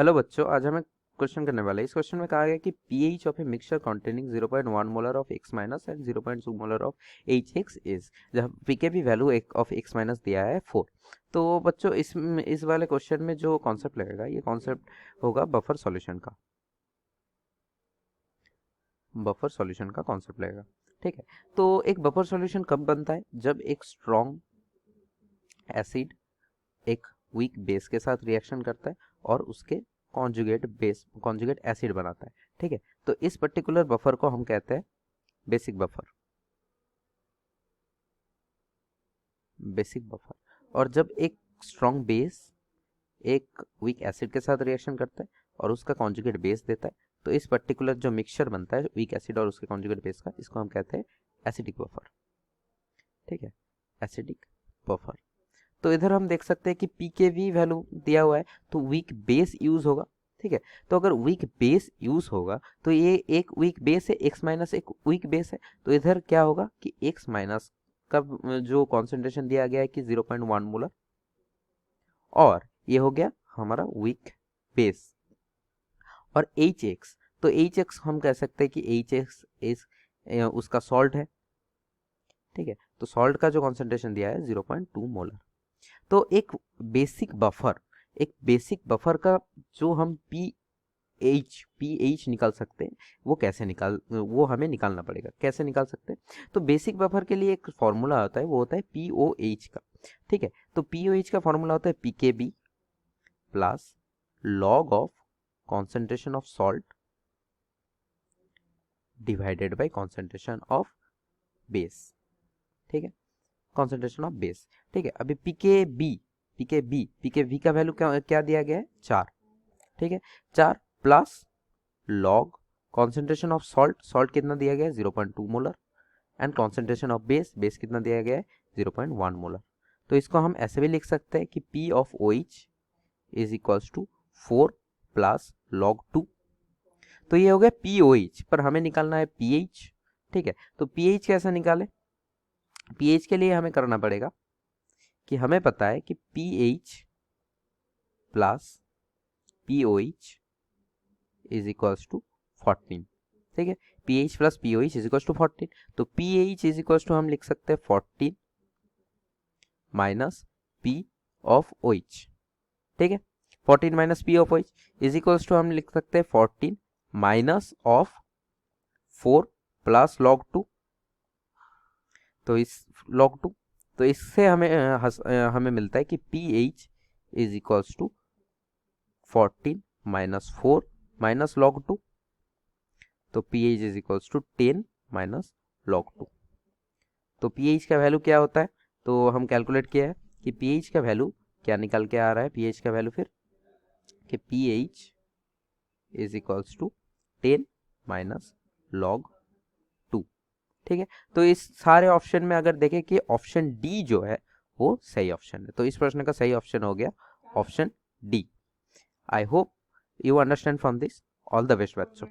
Hello बच्चों, आज हमें क्वेश्चन करने वाले हैं। इस क्वेश्चन में कहा गया कि pH of a mixture containing 0.1 molar of X minus and 0.2 molar of HX is, जहाँ pKb value of X minus दिया है 4। तो बच्चों इस वाले क्वेश्चन में जो कॉन्सेप्ट लगेगा, ये कॉन्सेप्ट होगा बफर सॉल्यूशन का। बफर सॉल्यूशन का कॉन्सेप्ट लगेगा, ठीक है। तो एक बफर सॉल्यूशन कब बनता है? जब एक स्ट्रॉन्ग एसिड एक वीक बेस के साथ रिएक्शन करता है और उसके कॉन्जुगेट एसिड बनाता है, ठीक है। तो इस पर्टिकुलर बफर को हम कहते हैं बेसिक बफर। और जब एक स्ट्रॉन्ग बेस एक वीक एसिड के साथ रिएक्शन करता है और उसका कॉन्जुगेट बेस देता है, तो इस पर्टिकुलर जो मिक्सचर बनता है वीक एसिड और उसके कॉन्जुगेट बेस का, इसको हम कहते हैं एसिडिक बफर, ठीक है, एसिडिक बफर। तो इधर हम देख सकते हैं कि pKv वैल्यू दिया हुआ है, तो वीक बेस यूज होगा, ठीक है। तो अगर वीक बेस यूज होगा तो ये एक वीक बेस है, x माइनस एक वीक बेस है, तो इधर क्या होगा कि x माइनस का जो कॉन्सेंट्रेशन दिया गया है कि 0.1 मोलर, और ये हो गया हमारा वीक बेस। और HX, तो HX हम कह सकते हैं कि HX इस उसका सॉल्ट है, ठीक है। तो सॉल्ट का जो कॉन्सेंट्रेशन दिया है 0.2 मोलर। तो एक बेसिक बफर का जो हम पीएच निकाल सकते हैं, वो हमें निकालना पड़ेगा। कैसे निकाल सकते हैं? तो बेसिक बफर के लिए एक फॉर्मूला होता है, वो होता है पीओएच का, ठीक है। तो पीओएच का फॉर्मूला होता है pKb plus log of concentration of salt divided by concentration of base, ठीक है, कॉन्सेंट्रेशन ऑफ बेस, ठीक है। अभी पीकेबी का वैल्यू क्या दिया गया है? 4, ठीक है। 4 plus log concentration of salt कितना दिया गया है? 0.2 molar, and concentration of base कितना दिया गया है? 0.1 मोलर। तो इसको हम ऐसे भी लिख सकते हैं कि P of OH is equals to 4 plus log 2। तो ये हो गया POH, पर हमें निकालना है pH, ठीक है। तो pH कैसे निकालें? pH के लिए हमें करना पड़ेगा कि हमें पता है कि pH plus POH is equals to 14, ठीक है। pH plus POH is equals to 14। तो pH इज इक्वल्स टू हम लिख सकते हैं 14 माइनस P ऑफ OH, ठीक है। 14 minus P of OH is equals to हम लिख सकते हैं 14 माइनस ऑफ 4 प्लस लॉग 2। तो इस लॉग 2, तो इससे हमें मिलता है कि pH is equals to 14 minus 4 minus log 2। तो pH is equals to 10 minus log 2। तो pH का वैल्यू क्या होता है? तो हम कैलकुलेट किया है कि pH का वैल्यू क्या निकल के आ रहा है? pH का वैल्यू फिर कि pH is equals to 10 minus log 2, ठीक है। तो इस सारे ऑप्शन में अगर देखें कि ऑप्शन डी जो है वो सही ऑप्शन है, तो इस प्रश्न का सही ऑप्शन हो गया option D. I hope you understand from this. All the best बच्चों।